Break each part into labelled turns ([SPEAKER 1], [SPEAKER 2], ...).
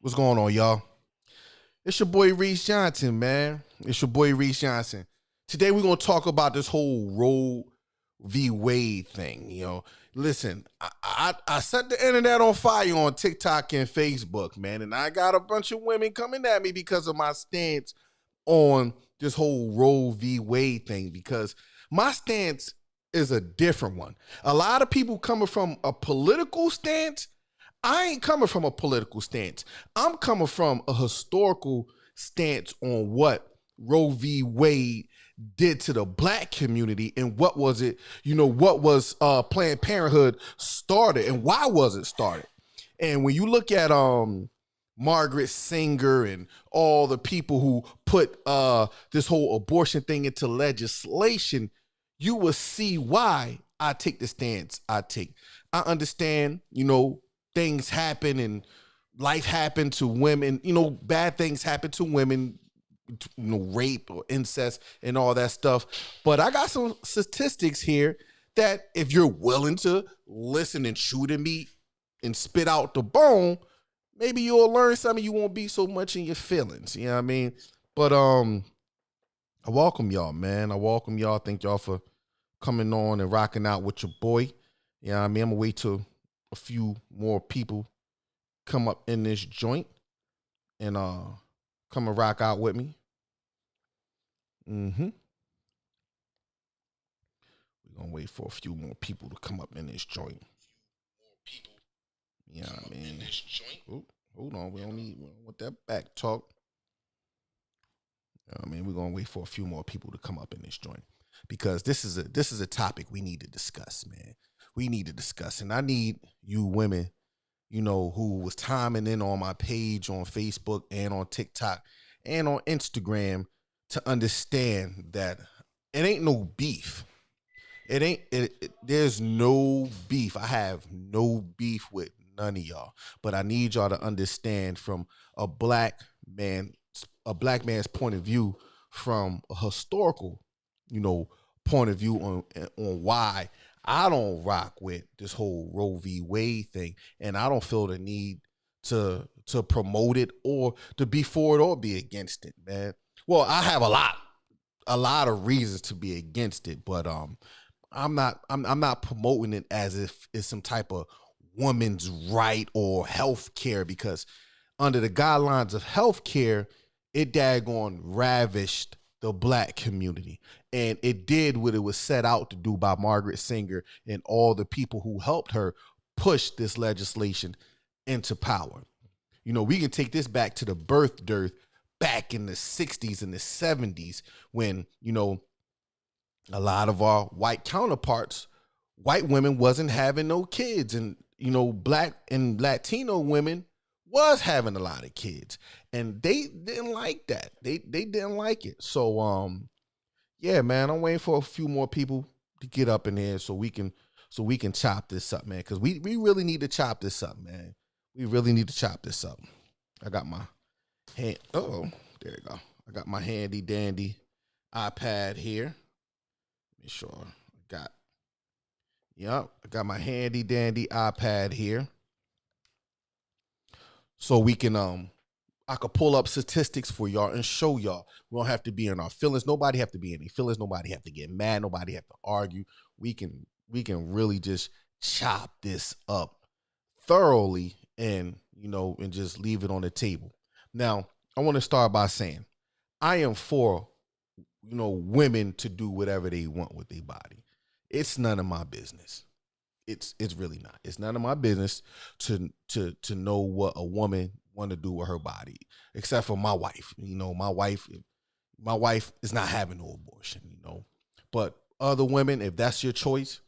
[SPEAKER 1] What's going on, y'all? It's your boy Reese Johnson, man. It's your boy Reese Johnson. Today we're gonna talk about this whole Roe v. Wade thing. Listen, I set the internet on fire on TikTok and Facebook, man, and I got a bunch of women coming at me because of my stance on this whole Roe v. Wade thing. Because my stance is a different one. A lot of people coming from a political stance. I ain't coming from a political stance. I'm coming from a historical stance on what Roe v. Wade did to the black community and what was it, what was Planned Parenthood started and why was it started. And when you look at Margaret Sanger and all the people who put this whole abortion thing into legislation, you will see why I take the stance I take. I understand, things happen and life happen to women, bad things happen to women, rape or incest and all that stuff. But I got some statistics here that if you're willing to listen and chew the meat and spit out the bone, maybe you'll learn something. You won't be so much in your feelings. You know what I mean? But I welcome y'all, man. I welcome y'all. Thank y'all for coming on and rocking out with your boy. You know what I mean? I'm gonna wait till a few more people come up in this joint and come and rock out with me. We're gonna wait for a few more people to come up in this joint. You know what I mean? Oop, hold on, we don't want that back talk. You know what I mean, we're gonna wait for a few more people to come up in this joint because this is a topic we need to discuss, man. We need to discuss, and I need you women, who was timing in on my page on Facebook and on TikTok and on Instagram to understand that it ain't no beef. There's no beef. I have no beef with none of y'all. But I need y'all to understand from a black man, a black man's point of view, from a historical, point of view on why I don't rock with this whole Roe v. Wade thing, and I don't feel the need to promote it or to be for it or be against it, man. Well, I have a lot of reasons to be against it, but I'm not promoting it as if it's some type of woman's right or health care, because under the guidelines of health care, it daggone ravished the black community. And it did what it was set out to do by Margaret Sanger and all the people who helped her push this legislation into power. We can take this back to the birth dearth back in the 60s and the 70s when, a lot of our white counterparts, white women wasn't having no kids, and black and Latino women was having a lot of kids, and they didn't like that. They didn't like it. So yeah, man, I'm waiting for a few more people to get up in here so we can chop this up, man, because we really need to chop this up, man. We really need to chop this up. I got my hand. Oh, there you go. I got my handy dandy iPad here. Make sure I got. Yep, I got my handy dandy iPad here, so we can I could pull up statistics for y'all and show y'all. We don't have to be in our feelings. Nobody have to be in any feelings. Nobody have to get mad. Nobody have to argue. We can really just chop this up thoroughly and just leave it on the table. Now, I want to start by saying I am for women to do whatever they want with their body. It's none of my business. It's really not. It's none of my business to know what a woman want to do with her body, except for my wife. My wife is not having no abortion. But other women, if that's your choice,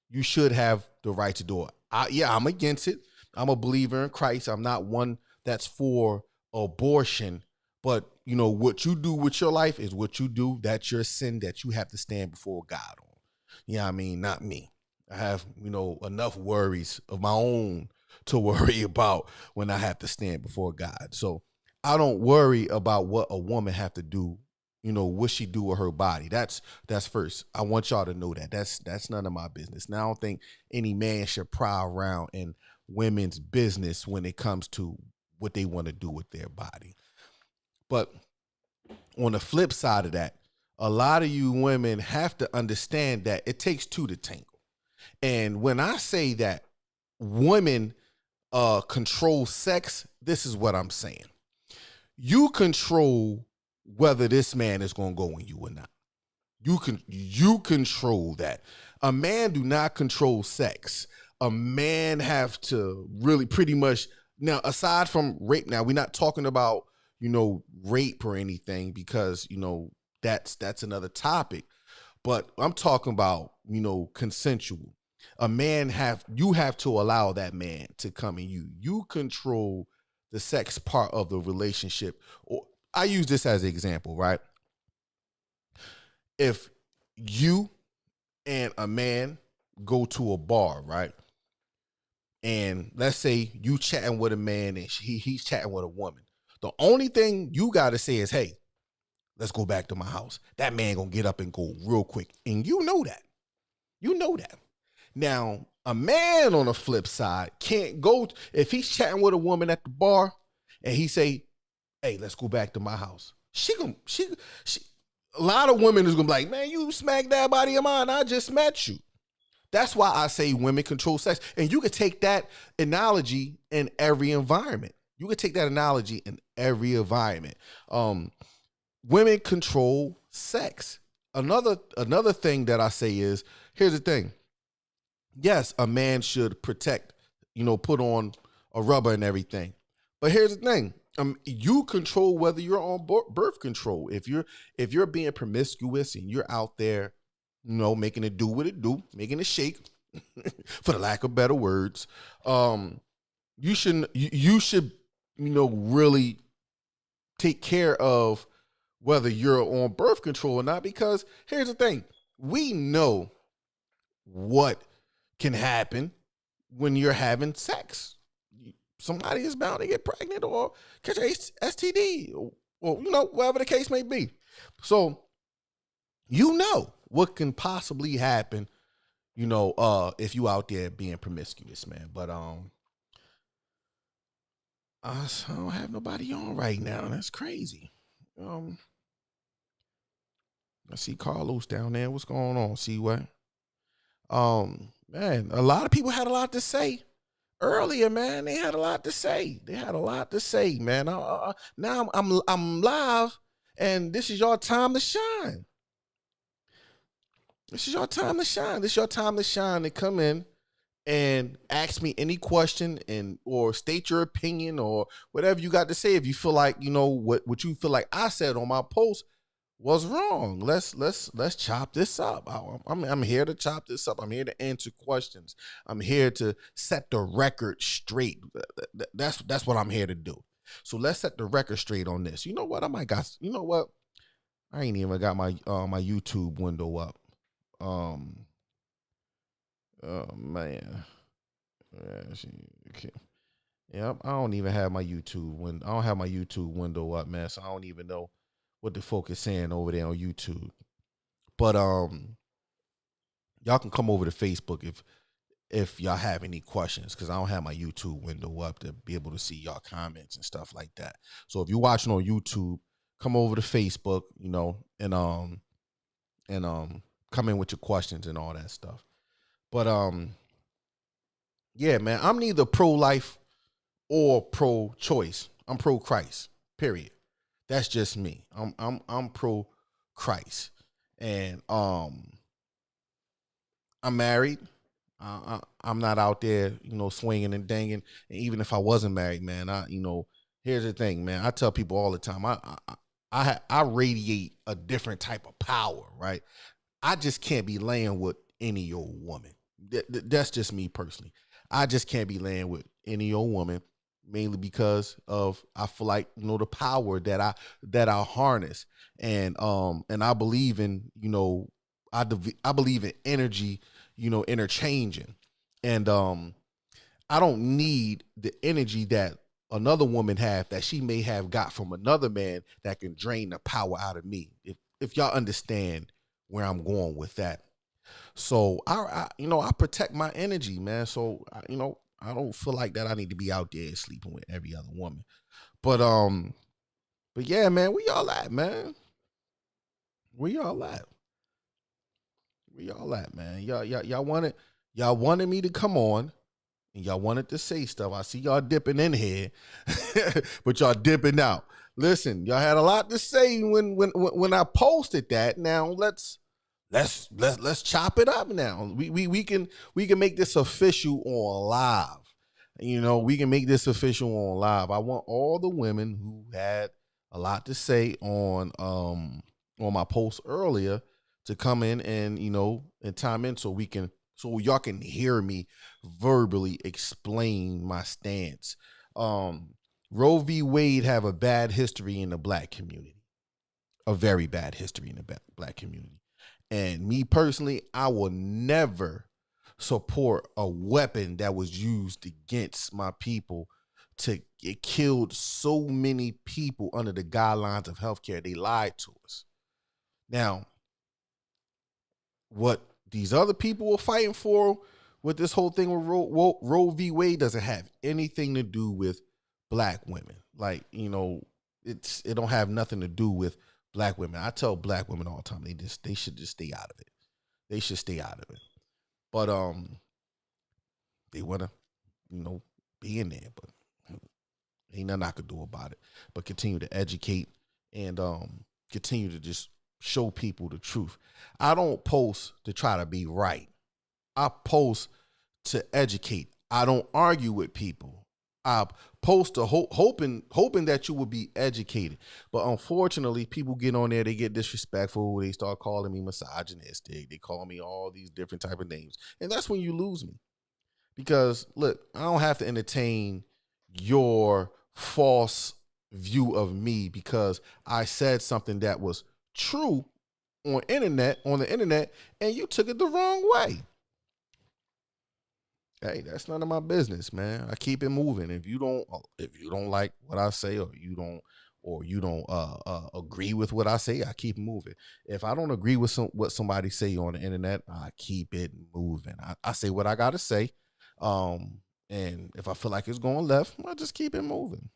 [SPEAKER 1] you should have the right to do it. I'm against it. I'm a believer in Christ. I'm not one that's for abortion. But what you do with your life is what you do. That's your sin that you have to stand before God on. I mean, not me. I have, enough worries of my own to worry about when I have to stand before God. So I don't worry about what a woman have to do, what she do with her body. That's first. I want y'all to know that. That's none of my business. Now I don't think any man should pry around in women's business when it comes to what they want to do with their body. But on the flip side of that, a lot of you women have to understand that it takes two to tango. And when I say that women control sex, this is what I'm saying. You control whether this man is going to go on you or not. You control that. A man do not control sex. A man have to really pretty much, now aside from rape, now we're not talking about, rape or anything, because, that's another topic. But I'm talking about, consensual. You have to allow that man to come in you. You control the sex part of the relationship. Or I use this as an example, right? If you and a man go to a bar, right? And let's say you chatting with a man and he's chatting with a woman. The only thing you got to say is, hey, let's go back to my house. That man gonna get up and go real quick. And you know that. Now, a man on the flip side can't go, if he's chatting with a woman at the bar and he say, hey, let's go back to my house. A lot of women is gonna be like, man, you smacked that body of mine. I just met you. That's why I say women control sex. And you can take that analogy in every environment. Women control sex. Another thing that I say is, here's the thing. Yes, a man should protect, put on a rubber and everything. But here's the thing. You control whether you're on birth control. If you're being promiscuous and you're out there, making it do what it do, making it shake, for the lack of better words, you should really take care of whether you're on birth control or not. Because here's the thing, we know what can happen when you're having sex. Somebody is bound to get pregnant or catch a STD or whatever the case may be. So, what can possibly happen, if you out there being promiscuous, man. But I don't have nobody on right now. That's crazy. I see Carlos down there. What's going on? See what? Man, a lot of people had a lot to say earlier, man. They had a lot to say. Man. Now I'm live, and this is your time to shine. This is your time to shine to come in and ask me any question or state your opinion or whatever you got to say. If you feel like, what you feel like I said on my post was wrong, let's chop this up. I'm here to chop this up. I'm here to answer questions. I'm here to set the record straight. That's what I'm here to do. So let's set the record straight on this. You know what? I ain't even got my YouTube window up. Oh man. Yep, I don't even have my YouTube window. I don't have my YouTube window up, man. So I don't even know what the folk is saying over there on YouTube. But y'all can come over to Facebook if y'all have any questions, because I don't have my YouTube window up to be able to see y'all comments and stuff like that. So if you're watching on YouTube, come over to Facebook, and come in with your questions and all that stuff. But yeah, man, I'm neither pro-life or pro-choice. I'm pro-Christ. Period. That's just me. I'm pro-Christ, and I'm married. I'm not out there, swinging and danging. And even if I wasn't married, man, here's the thing, man. I tell people all the time, I radiate a different type of power, right? I just can't be laying with any old woman. That's just me personally. I just can't be laying with any old woman, mainly because of, I feel like, the power that I harness, and I believe in, I believe in energy, interchanging, and I don't need the energy that another woman have that she may have got from another man that can drain the power out of me. If y'all understand where I'm going with that. So I protect my energy, man. So don't feel like that I need to be out there sleeping with every other woman. But yeah, man, where y'all at, man? Where y'all at? Where y'all at, man? Y'all wanted me to come on, and y'all wanted to say stuff. I see y'all dipping in here, but y'all dipping out. Listen, y'all had a lot to say when I posted that. Now let's chop it up. Now we can make this official on live. You know, we can make this official on live. I want all the women who had a lot to say on my post earlier to come in and, you know, and time in so y'all can hear me verbally explain my stance. Roe v. Wade have a bad history in the black community, a very bad history in the black community. And me personally, I will never support a weapon that was used against my people to it killed so many people under the guidelines of healthcare. They lied to us. Now, what these other people were fighting for with this whole thing with Roe v. Wade doesn't have anything to do with black women. Like, you know, it don't have nothing to do with black women. I tell black women all the time, they should just stay out of it. They should stay out of it. But they wanna, you know, be in there, but ain't nothing I could do about it. But continue to educate and continue to just show people the truth. I don't post to try to be right. I post to educate. I don't argue with people. I post to hoping that you will be educated. But unfortunately, people get on there, they get disrespectful. They start calling me misogynistic. They call me all these different type of names. And that's when you lose me. Because, look, I don't have to entertain your false view of me because I said something that was true on the internet, and you took it the wrong way. Hey, that's none of my business, man. I keep it moving. If you don't like what I say, or you don't agree with what I say, I keep moving. If I don't agree with what somebody say on the internet, I keep it moving. I say what I gotta say, and if I feel like it's going left, I just keep it moving.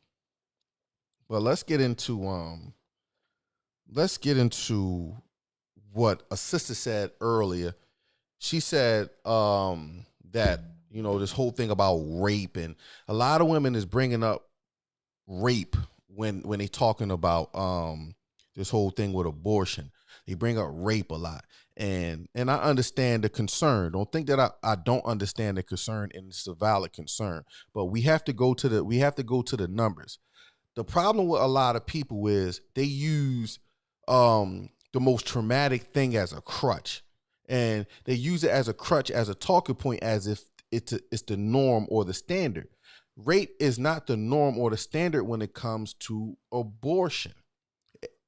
[SPEAKER 1] But let's get into what a sister said earlier. She said that, you know, this whole thing about rape, and a lot of women is bringing up rape when they talking about this whole thing with abortion. They bring up rape a lot, and I understand the concern. Don't think that I don't understand the concern, and it's a valid concern. But we have to go to the numbers. The problem with a lot of people is they use the most traumatic thing as a crutch, and they use it as a crutch, as a talking point, as if it's the norm or the standard. Rape is not the norm or the standard when it comes to abortion.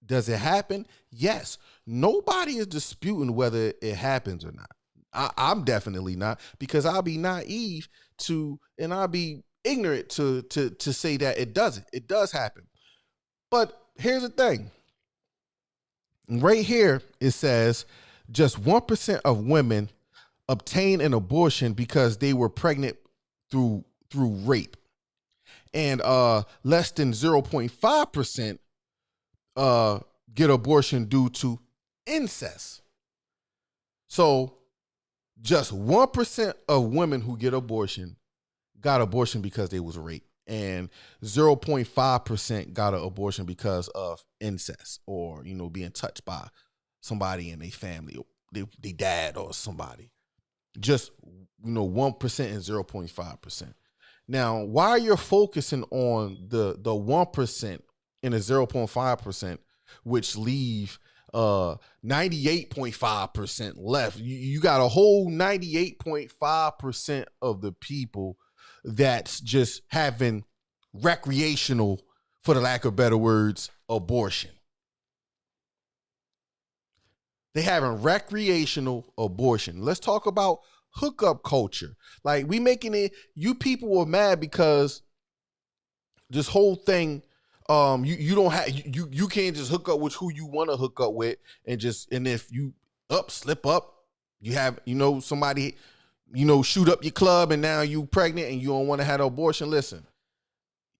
[SPEAKER 1] Does it happen? Yes. Nobody is disputing whether it happens or not. I'm definitely not, because I'll be naive and I'll be ignorant to say that it doesn't. It does happen. But here's the thing. Right here, it says just 1% of women obtain an abortion because they were pregnant through rape, and less than 0.5% get abortion due to incest. So just 1% of women who get abortion got abortion because they was raped, and 0.5% got an abortion because of incest, or, you know, being touched by somebody in their family, or they dad or somebody. Just, you know, 1% and 0.5%. Now, while you're focusing on the 1% and the 0.5%, which leave 98.5% left, you got a whole 98.5% of the people that's just having recreational, for the lack of better words, abortion. They having recreational abortion. Let's talk about hookup culture. Like, we making it, you people were mad because this whole thing, you don't have, you can't just hook up with who you want to hook up with, and if you slip up, you have, you know, somebody, shoot up your club and now you pregnant and you don't want to have an abortion. Listen,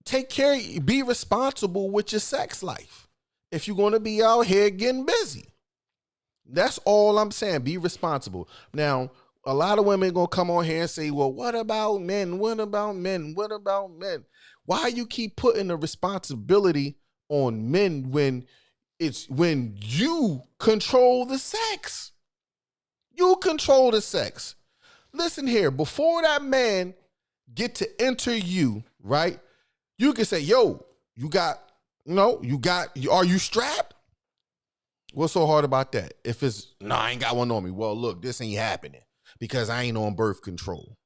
[SPEAKER 1] take care, be responsible with your sex life. If you're going to be out here getting busy, that's all I'm saying. Be responsible. Now, a lot of women going to come on here and say, well, what about men? What about men? What about men? Why you keep putting the responsibility on men when you control the sex? You control the sex. Listen here, before that man get to enter you, right? You can say, yo, are you strapped? What's so hard about that? If it's, no, I ain't got one on me. Well, look, this ain't happening because I ain't on birth control.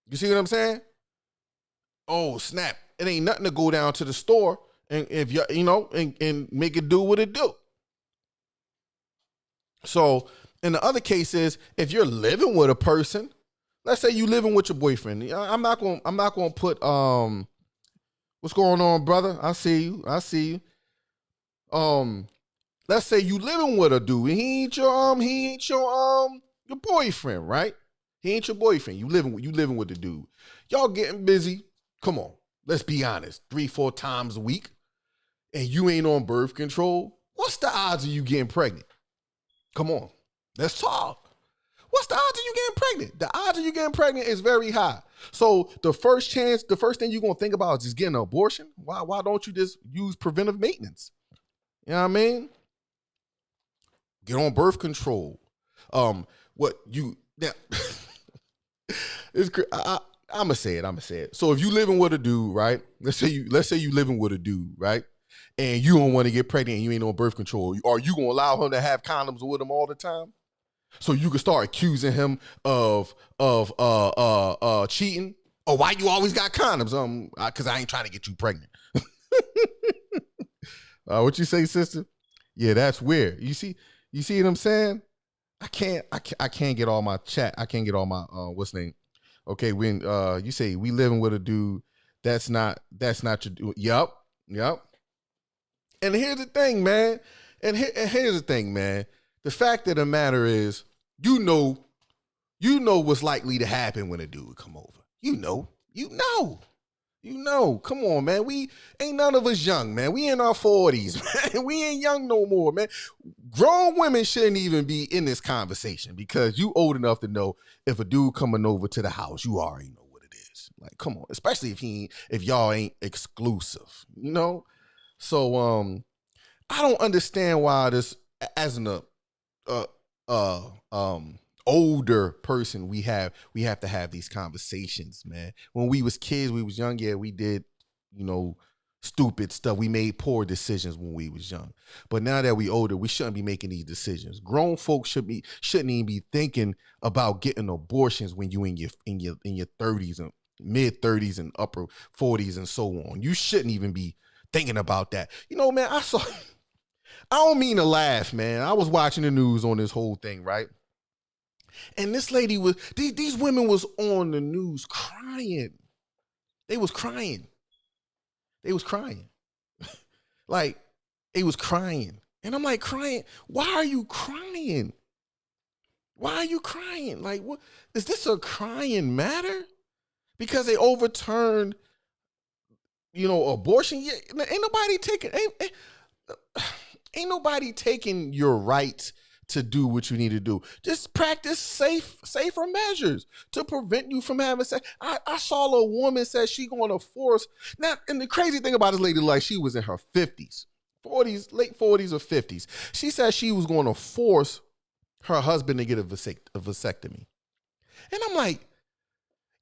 [SPEAKER 1] You see what I'm saying? Oh, snap. It ain't nothing to go down to the store and if and make it do what it do. So in the other cases, if you're living with a person, let's say you living with your boyfriend. I'm not gonna put what's going on, brother? I see you. Let's say you living with a dude. He ain't your boyfriend, right? He ain't your boyfriend. You living with the dude. Y'all getting busy. Come on, let's be honest. 3-4 times a week, and you ain't on birth control. What's the odds of you getting pregnant? Come on, let's talk. What's the odds of you getting pregnant? The odds of you getting pregnant is very high. So the first thing you're gonna think about is just getting an abortion. Why don't you just use preventive maintenance? You know what I mean? Get on birth control. I'm gonna say it. So if you living with a dude, right? Let's say you living with a dude, right? And you don't want to get pregnant and you ain't on birth control. Are you gonna allow him to have condoms with him all the time? So you can start accusing him of cheating. Oh, why you always got condoms? Because I ain't trying to get you pregnant. What you say, sister? Yeah, that's weird. You see what I'm saying? I can't get all my chat. I can't get all my what's name. Okay, when you say we living with a dude, that's not your dude. Yep. And here's the thing, man. Here's the thing, man. The fact of the matter is, you know what's likely to happen when a dude come over. You know. Come on, man. We ain't none of us young, man. We in our 40s, man. We ain't young no more, man. Grown women shouldn't even be in this conversation because you old enough to know if a dude coming over to the house, you already know what it is. Like, come on, especially if y'all ain't exclusive, So I don't understand why this, as an older person, we have to have these conversations, man. When we was kids, we was young, yeah, we did, stupid stuff. We made poor decisions when we was young. But now that we older, we shouldn't be making these decisions. Grown folks shouldn't even be thinking about getting abortions when you in your 30s and mid 30s and upper 40s and so on. You shouldn't even be thinking about that. Man, I don't mean to laugh, man. I was watching the news on this whole thing, right? And this lady these women was on the news crying. They was crying. Like, they was crying. And I'm like, crying? Why are you crying? Like, what? Is this a crying matter? Because they overturned, abortion? Yeah, ain't nobody taking your right to do what you need to do. Just practice safer measures to prevent you from having sex. I saw a woman said she going to force. Now, and the crazy thing about this lady, like, she was in her 50s, 40s, late 40s or 50s. She said she was going to force her husband to get a vasectomy. And I'm like,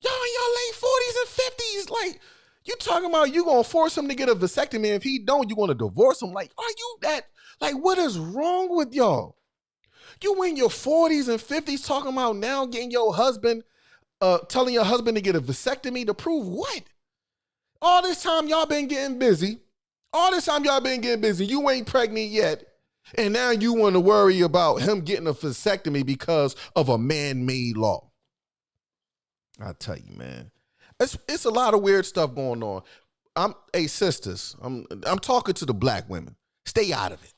[SPEAKER 1] y'all in your late 40s and 50s, like, you talking about you going to force him to get a vasectomy. If he don't, you're going to divorce him. Like, are you that? Like, what is wrong with y'all? You in your 40s and 50s talking about now getting your husband, telling your husband to get a vasectomy to prove what? All this time y'all been getting busy. You ain't pregnant yet. And now you want to worry about him getting a vasectomy because of a man-made law. I tell you, man. It's a lot of weird stuff going on. Sisters, I'm talking to the black women. Stay out of it.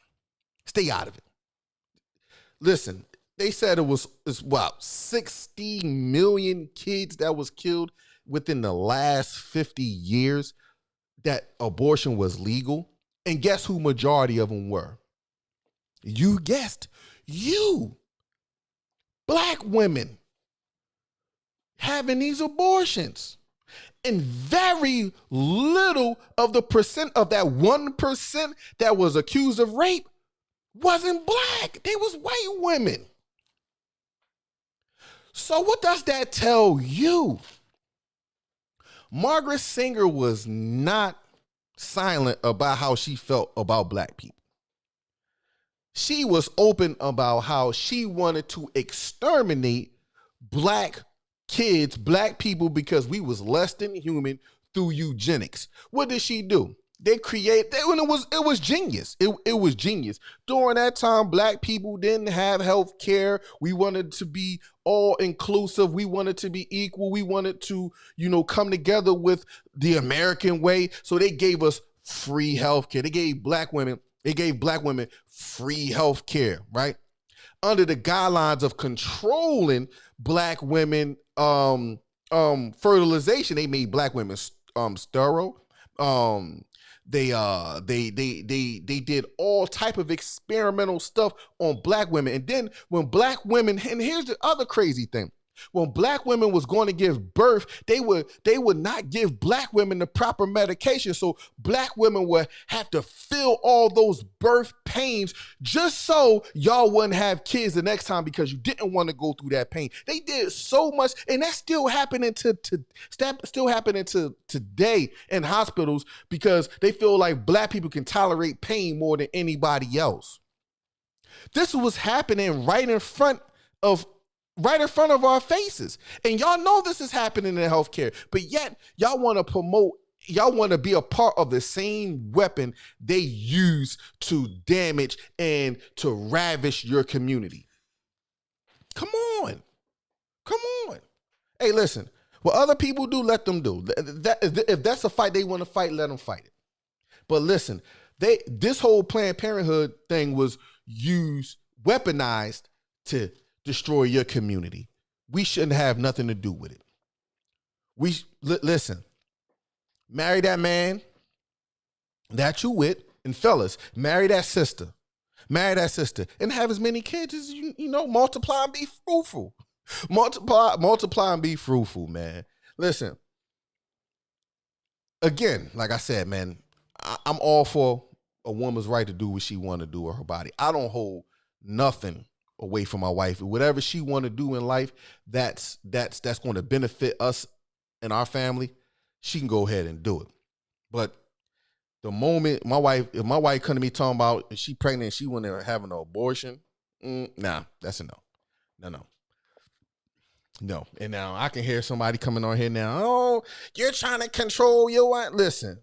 [SPEAKER 1] Listen, They said it's what, 60 million kids that was killed within the last 50 years that abortion was legal. And guess who majority of them were? You guessed, you, black women having these abortions. And very little of the percent of that 1% that was accused of rape wasn't black. They was white women. So what does that tell you? Margaret Sanger was not silent about how she felt about black people. She was open about how she wanted to exterminate black kids, black people, because we was less than human through eugenics. What did she do? When it was genius. It was genius. During that time, black people didn't have health care. We wanted to be all inclusive. We wanted to be equal. We wanted to, come together with the American way. So they gave us free health care. They gave black women free health care, right? Under the guidelines of controlling black women fertilization, they made black women sterile. They did all type of experimental stuff on black women. And then when black women, and here's the other crazy thing, when black women was going to give birth, they would not give black women the proper medication. So black women would have to feel all those birth pains just so y'all wouldn't have kids the next time, because you didn't want to go through that pain. They did so much, and that's still happening to today in hospitals, because they feel like black people can tolerate pain more than anybody else. This was happening right in front of our faces. And y'all know this is happening in healthcare, but yet y'all want to be a part of the same weapon they use to damage and to ravish your community. Come on. Hey, listen, what other people do, let them do. If that's a fight they want to fight, let them fight it. But listen, this whole Planned Parenthood thing was weaponized to destroy your community. We shouldn't have nothing to do with it. Listen, marry that man that you with, and fellas, marry that sister, and have as many kids as you know. Multiply and be fruitful. Multiply and be fruitful, man. Listen, again, like I said, man, I'm all for a woman's right to do what she want to do with her body. I don't hold nothing away from my wife. Whatever she want to do in life, that's going to benefit us and our family, she can go ahead and do it. But the moment if my wife come to me talking about if she pregnant and she want to have an abortion, nah, that's a no. No. And now I can hear somebody coming on here now, oh, you're trying to control your wife. Listen,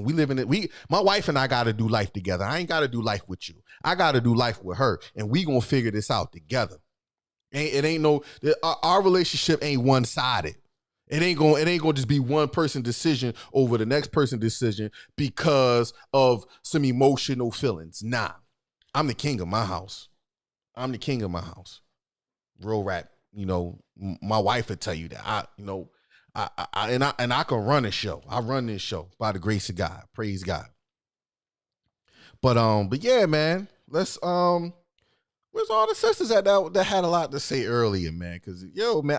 [SPEAKER 1] we live in it. My wife and I got to do life together. I ain't got to do life with you. I got to do life with her, and we gonna figure this out together. Our relationship ain't one-sided. It ain't gonna just be one person decision over the next person decision because of some emotional feelings. Nah, I'm the king of my house. Real rap. My wife would tell you that. I can run a show. I run this show by the grace of God. Praise God. But yeah, man. Let's where's all the sisters that had a lot to say earlier, man? Because man,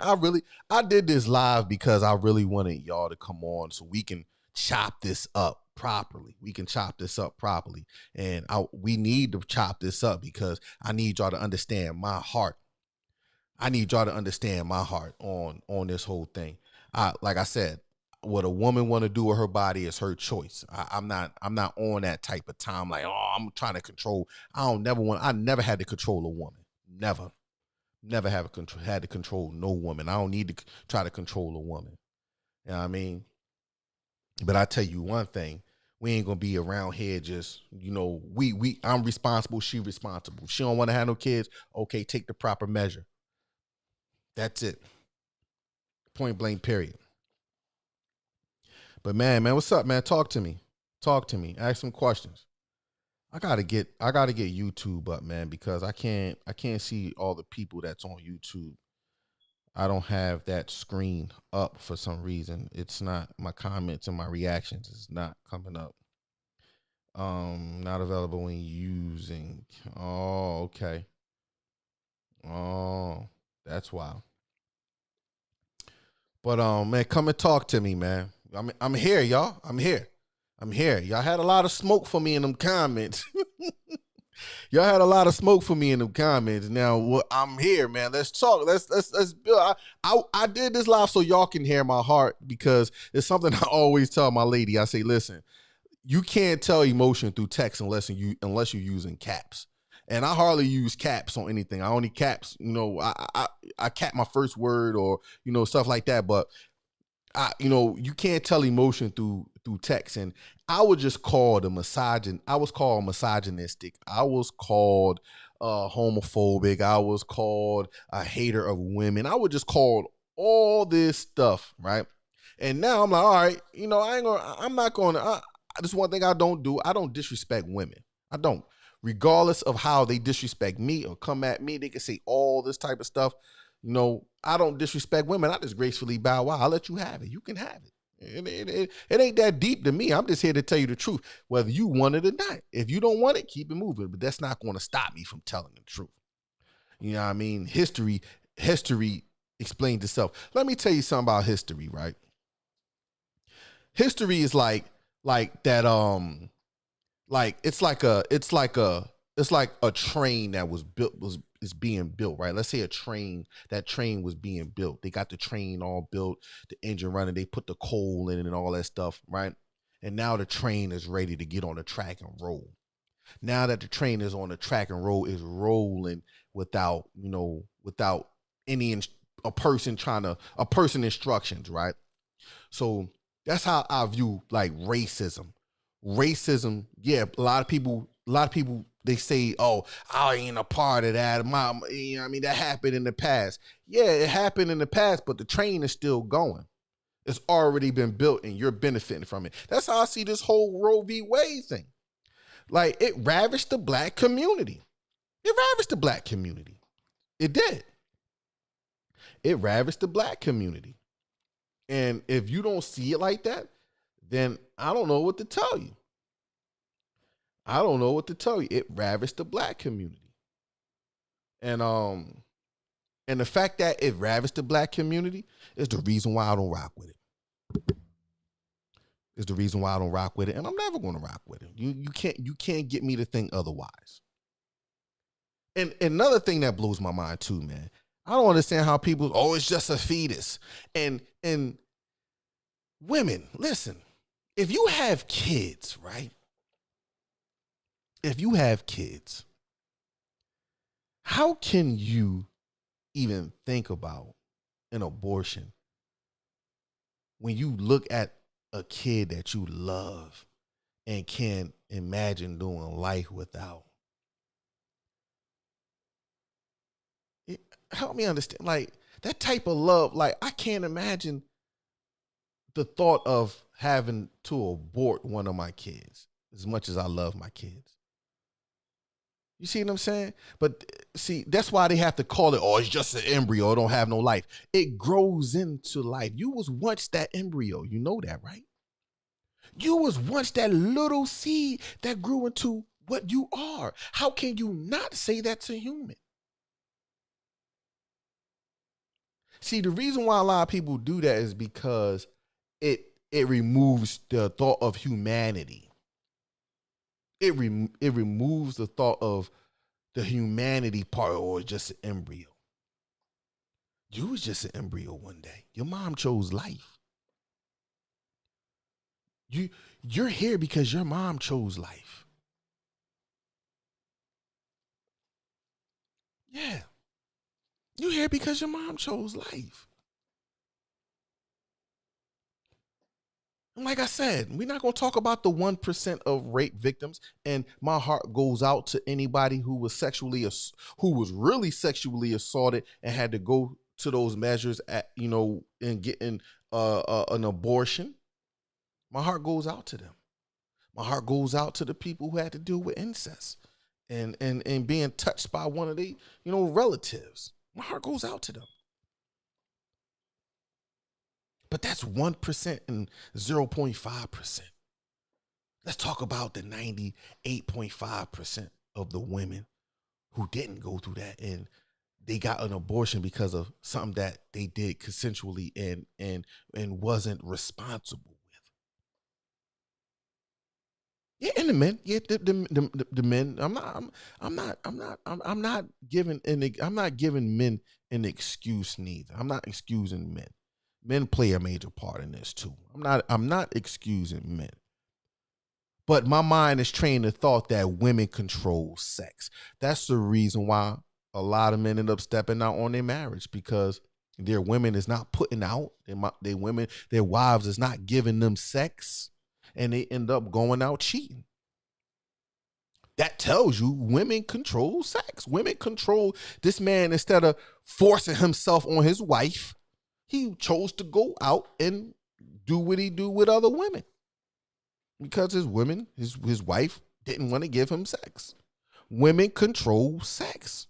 [SPEAKER 1] I did this live because I really wanted y'all to come on so we can chop this up properly. And we need to chop this up because I need y'all to understand my heart. On this whole thing. Like I said, what a woman want to do with her body is her choice. I'm not on that type of time. Like, oh, I'm trying to control. I never had to control a woman. Never had to control no woman. I don't need to try to control a woman. You know what I mean? But I tell you one thing, we ain't gonna be around here just, I'm responsible, she responsible. If she don't want to have no kids, okay, take the proper measure. That's it. Point blank, period. But man, what's up, man? Talk to me. Ask some questions. I gotta get YouTube up, man, because I can't see all the people that's on YouTube. I don't have that screen up for some reason. It's not my comments and my reactions is not coming up. Not available when using. Oh, okay. Oh, that's why. But man, come and talk to me, man. I'm here, y'all. I'm here. I'm here. Y'all had a lot of smoke for me in them comments. Y'all had a lot of smoke for me in the comments. Now, I'm here, man. Let's talk. Let's build. I did this live so y'all can hear my heart because it's something I always tell my lady. I say, listen, you can't tell emotion through text unless you're using caps. And I hardly use caps on anything. I only caps, I cap my first word or stuff like that. But you can't tell emotion through text. And I was just called a misogyn. I was called misogynistic. I was called homophobic. I was called a hater of women. I was just called all this stuff, right? And now I'm like, all right, I'm not gonna. This one thing I don't do. I don't disrespect women. I don't. Regardless of how they disrespect me or come at me, they can say all this type of stuff. I don't disrespect women. I just gracefully bow out. I'll let you have it. You can have it. It ain't that deep to me. I'm just here to tell you the truth, whether you want it or not. If you don't want it, keep it moving. But that's not going to stop me from telling the truth. You know what I mean? History explains itself. Let me tell you something about history, right? History is like that. It's like a train that is being built, right? Let's say that train was being built. They got the train all built, the engine running, they put the coal in it and all that stuff, right? And now the train is ready to get on the track and roll. Now that the train is on the track and roll, is rolling without any a person instructions, right? So that's how I view like racism. Racism, yeah, a lot of people they say, "Oh, I ain't a part of that." That happened in the past. Yeah, it happened in the past, but the train is still going. It's already been built, and you're benefiting from it. That's how I see this whole Roe v. Wade thing. Like it ravaged the black community. It ravaged the black community. It did. It ravaged the black community. And if you don't see it like that, then I don't know what to tell you. I don't know what to tell you. It ravaged the black community. And and the fact that it ravaged the black community is the reason why I don't rock with it. Is the reason why I don't rock with it. And I'm never gonna rock with it. You can't get me to think otherwise. And another thing that blows my mind too, man. I don't understand how people, oh, it's just a fetus. And women, listen, if you have kids, right? If you have kids, how can you even think about an abortion when you look at a kid that you love and can't imagine doing life without? Help me understand. Like that type of love, like I can't imagine the thought of having to abort one of my kids as much as I love my kids. You see what I'm saying? But see, that's why they have to call it, oh, it's just an embryo, it don't have no life. It grows into life. You was once that embryo. You know that, right? You was once that little seed that grew into what you are. How can you not say that's a human? See, the reason why a lot of people do that is because it removes the thought of humanity. It removes the thought of the humanity part, or just an embryo. You was just an embryo one day. Your mom chose life. You're here because your mom chose life. Yeah. You're here because your mom chose life. And like I said, we're not going to talk about the 1% of rape victims. And my heart goes out to anybody who was really sexually assaulted and had to go to those measures and getting an abortion. My heart goes out to them. My heart goes out to the people who had to deal with incest and being touched by one of the, relatives. My heart goes out to them. But that's 1% and 0.5%. Let's talk about the 98.5% of the women who didn't go through that and they got an abortion because of something that they did consensually and wasn't responsible with. Yeah, and the men, yeah, the men. I'm not giving men an excuse neither. I'm not excusing men. Men play a major part in this too. I'm not excusing men. But my mind is trained to thought that women control sex. That's the reason why a lot of men end up stepping out on their marriage, because their women is not putting out. Their wives is not giving them sex, and they end up going out cheating. That tells you women control sex. Women control this man. Instead of forcing himself on his wife, he chose to go out and do what he do with other women. Because his wife didn't want to give him sex. Women control sex.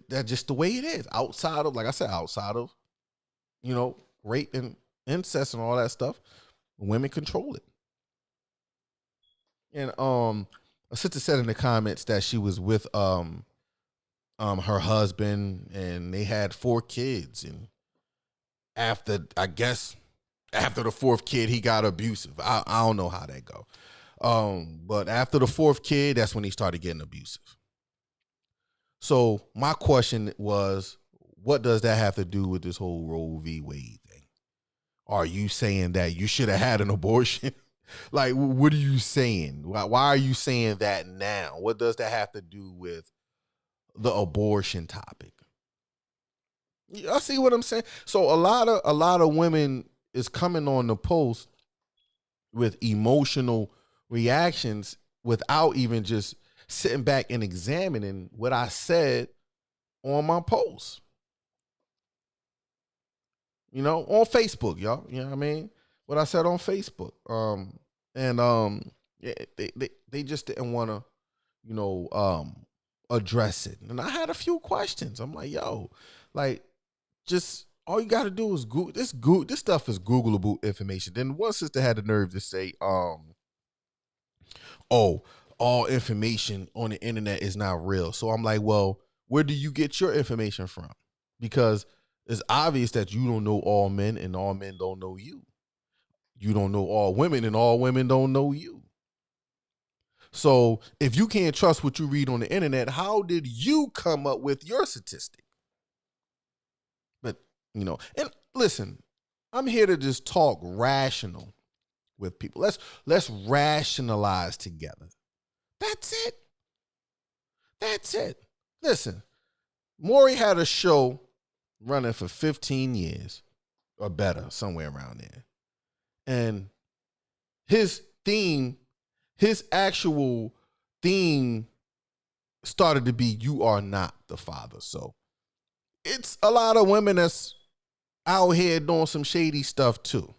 [SPEAKER 1] That's just the way it is. Outside of, like I said, rape and incest and all that stuff, women control it. And a sister said in the comments that she was with her husband and they had 4 kids, and after the 4th kid, he got abusive. I don't know how that go. But after the 4th kid, that's when he started getting abusive. So my question was, what does that have to do with this whole Roe v. Wade thing? Are you saying that you should have had an abortion? Like, what are you saying? Why are you saying that now? What does that have to do with the abortion topic? I see what I'm saying. So a lot of women is coming on the post with emotional reactions without even just sitting back and examining what I said on my post. On Facebook, y'all. You know what I mean? What I said on Facebook. Yeah, they just didn't want to, address it. And I had a few questions. I'm like, yo, like, just all you got to do is Google this. This stuff is Googleable information. Then one sister had the nerve to say, oh, all information on the internet is not real. So I'm like, well, where do you get your information from? Because it's obvious that you don't know all men and all men don't know you. You don't know all women and all women don't know you. So if you can't trust what you read on the internet, how did you come up with your statistic? But, and listen, I'm here to just talk rational with people. Let's rationalize together. That's it. That's it. Listen, Maury had a show running for 15 years or better, somewhere around there. And his actual theme started to be, you are not the father. So it's a lot of women that's out here doing some shady stuff too.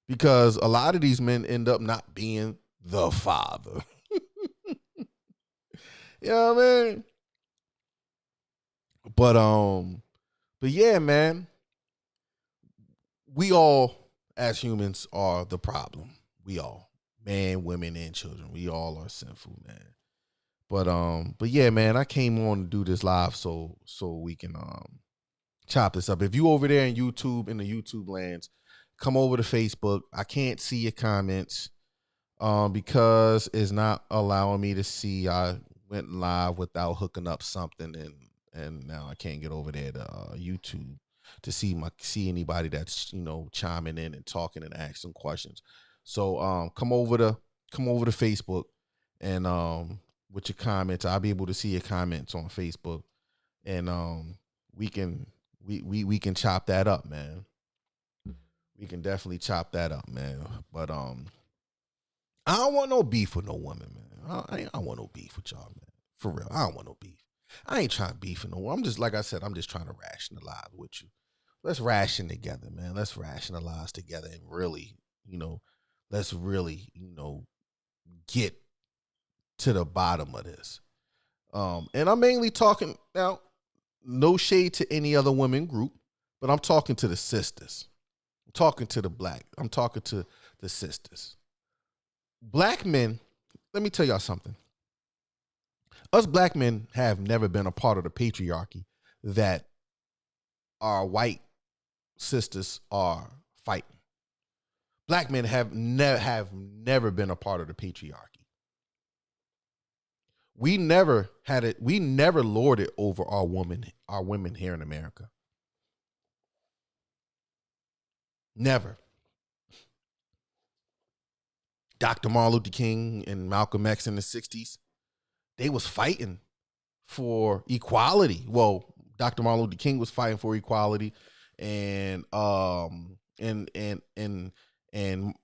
[SPEAKER 1] Because a lot of these men end up not being the father. You know what I mean? But yeah, man. We all, as humans, are the problem. We all. Man, women, and children. We all are sinful, man. But yeah, man, I came on to do this live so we can chop this up. If you over there in YouTube, in the YouTube lands, come over to Facebook. I can't see your comments because it's not allowing me to see. I went live without hooking up something, and now I can't get over there to YouTube to see anybody that's chiming in and talking and asking questions. So come over to Facebook and with your comments. I'll be able to see your comments on Facebook, and we can chop that up, man. We can definitely chop that up, man. But I don't want no beef with no woman, man. I don't want no beef with y'all, man. For real, I don't want no beef. I ain't trying to beef with no one. I'm just, like I said, I'm just trying to rationalize with you. let's ration together, man. Let's rationalize together and really, let's really, get to the bottom of this. And I'm mainly talking now, no shade to any other women group, but I'm talking to the sisters. I'm talking to the black. I'm talking to the sisters. Black men, let me tell y'all something. Us black men have never been a part of the patriarchy that our white sisters are fighting. Black men have never been a part of the patriarchy. We never had it. We never lorded over our women here in America. Never. Dr. Martin Luther King and Malcolm X in the 60s, they was fighting for equality. Well, Dr. Martin Luther King was fighting for equality, and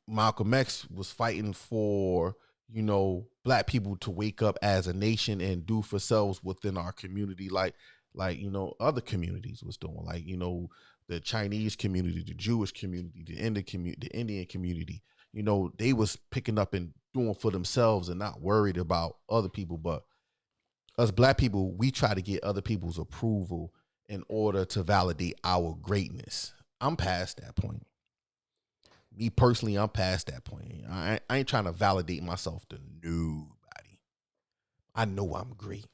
[SPEAKER 1] Malcolm X was fighting for, black people to wake up as a nation and do for selves within our community, like other communities was doing, like the Chinese community, the Jewish community, the Indian community. They was picking up and doing for themselves and not worried about other people. But us black people, we try to get other people's approval in order to validate our greatness. I'm past that point. Me personally, I'm past that point. I ain't trying to validate myself to nobody. I know I'm great.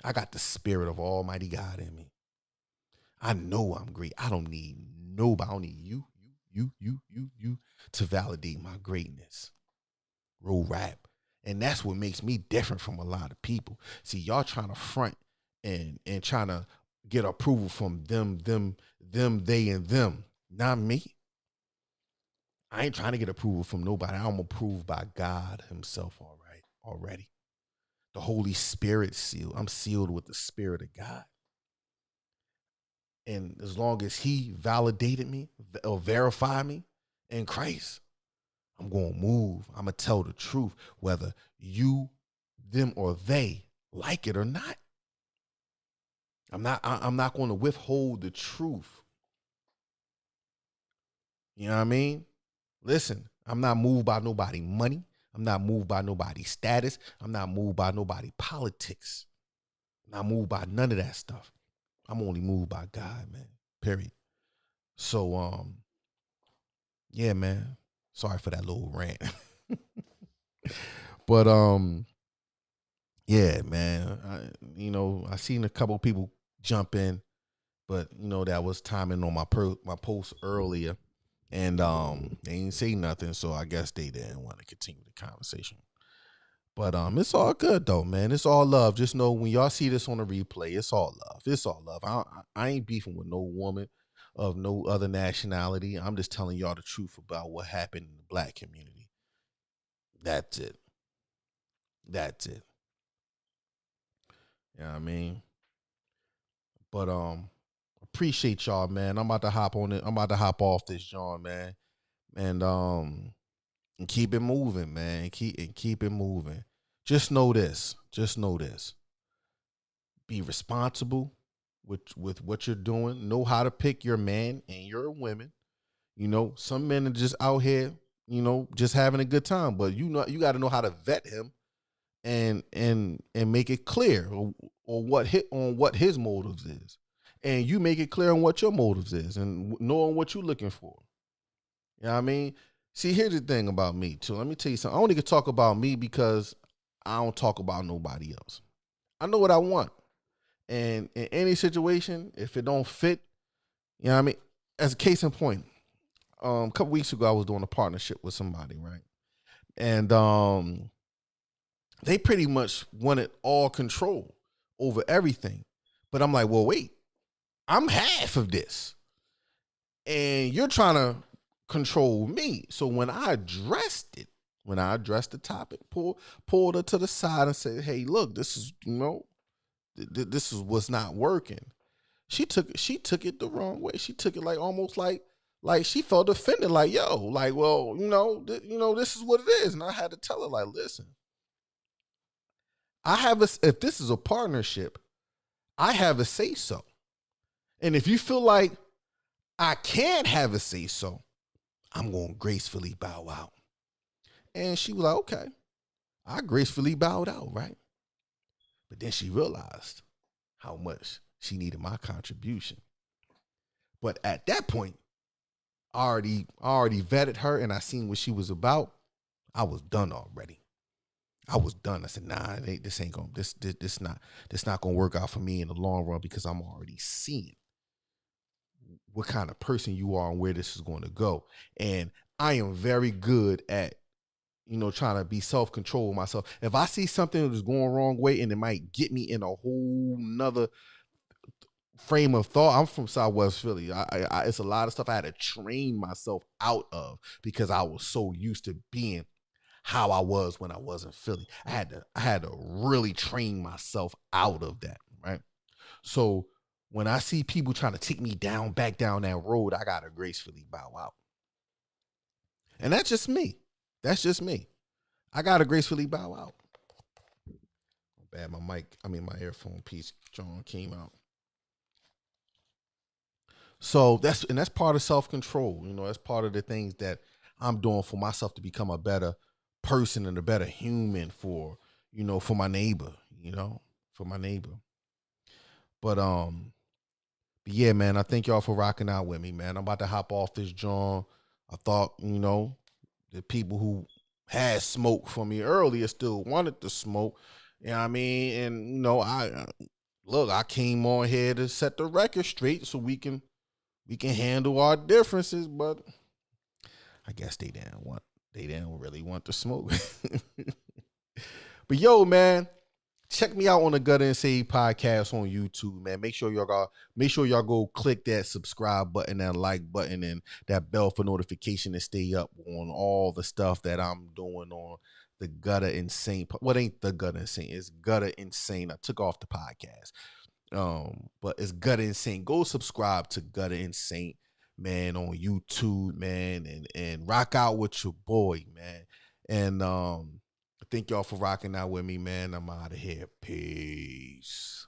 [SPEAKER 1] I got the spirit of Almighty God in me. I know I'm great. I don't need nobody. I don't need you to validate my greatness. Roll rap. And that's what makes me different from a lot of people. See, y'all trying to front and trying to get approval from them, they, and them. Not me. I ain't trying to get approval from nobody. I'm approved by God himself already. The Holy Spirit seal. I'm sealed with the Spirit of God. And as long as he validated me or verified me in Christ, I'm going to move. I'm going to tell the truth, whether you, them, or they like it or not. I'm not going to withhold the truth. You know what I mean? Listen, I'm not moved by nobody money. I'm not moved by nobody's status. I'm not moved by nobody politics. I'm not moved by none of that stuff. I'm only moved by God, man. Period. So, yeah, man. Sorry for that little rant. But yeah, man. I seen a couple people jump in, but that was timing on my post earlier, and they didn't say nothing, so I guess they didn't want to continue the conversation. But it's all good though, man. It's all love. Just know when y'all see this on the replay, it's all love. It's all love. I ain't beefing with no woman of no other nationality. I'm just telling y'all the truth about what happened in the black community. That's it. That's it. You know what I mean? But appreciate y'all, man. I'm about to hop on it. I'm about to hop off this John, man. And keep it moving, man. Keep it moving. Just know this. Just know this. Be responsible with what you're doing. Know how to pick your man and your women. Some men are just out here, just having a good time. But you got to know how to vet him and make it clear or what his motives is. And you make it clear on what your motives is and knowing what you're looking for. You know what I mean? See, here's the thing about me, too. Let me tell you something. I only can talk about me because I don't talk about nobody else. I know what I want. And in any situation, if it don't fit, you know what I mean? As a case in point, a couple weeks ago, I was doing a partnership with somebody, right? And they pretty much wanted all control over everything. But I'm like, well, wait, I'm half of this. And you're trying to control me. So when I addressed the topic, pulled her to the side and said, hey, look, this is, this is what's not working. She took it the wrong way. She took it like almost like she felt offended, like, yo, like, well, this is what it is. And I had to tell her, like, listen, if this is a partnership, I have a say so. And if you feel like I can't have a say so. I'm going to gracefully bow out. And she was like, okay. I gracefully bowed out, right? But then she realized how much she needed my contribution. But at that point, I already vetted her and I seen what she was about. I was done already. I was done. I said, nah, this ain't gonna this not gonna work out for me in the long run because I'm already seeing what kind of person you are and where this is going to go. And I am very good at trying to be self-control with myself. If I see something that's going wrong way and it might get me in a whole nother frame of thought. I'm from Southwest Philly. It's a lot of stuff I had to train myself out of because I was so used to being how I was when I was in Philly. I had to really train myself out of that, right? So when I see people trying to take me back down that road, I gotta gracefully bow out. And that's just me. That's just me. I gotta gracefully bow out. Bad, my earphone piece, John, came out. So that's part of self-control. That's part of the things that I'm doing for myself to become a better person and a better human for my neighbor, for my neighbor. But yeah, man, I thank y'all for rocking out with me, man. I'm about to hop off this joint. I thought, the people who had smoke for me earlier still wanted to smoke. You know what I mean? And I came on here to set the record straight so we can handle our differences, but I guess they didn't really want to smoke. But yo, man, check me out on the Gutter and Save podcast on YouTube, man. Make sure y'all go click that subscribe button, that like button, and that bell for notification to stay up on all the stuff that I'm doing on the Gutter Insane. What ain't the Gutter Insane? It's Gutter Insane. I took off the podcast. But it's Gutter Insane. Go subscribe to Gutter Insane, man, on YouTube, man, and rock out with your boy, man. And thank y'all for rocking out with me, man. I'm out of here. Peace.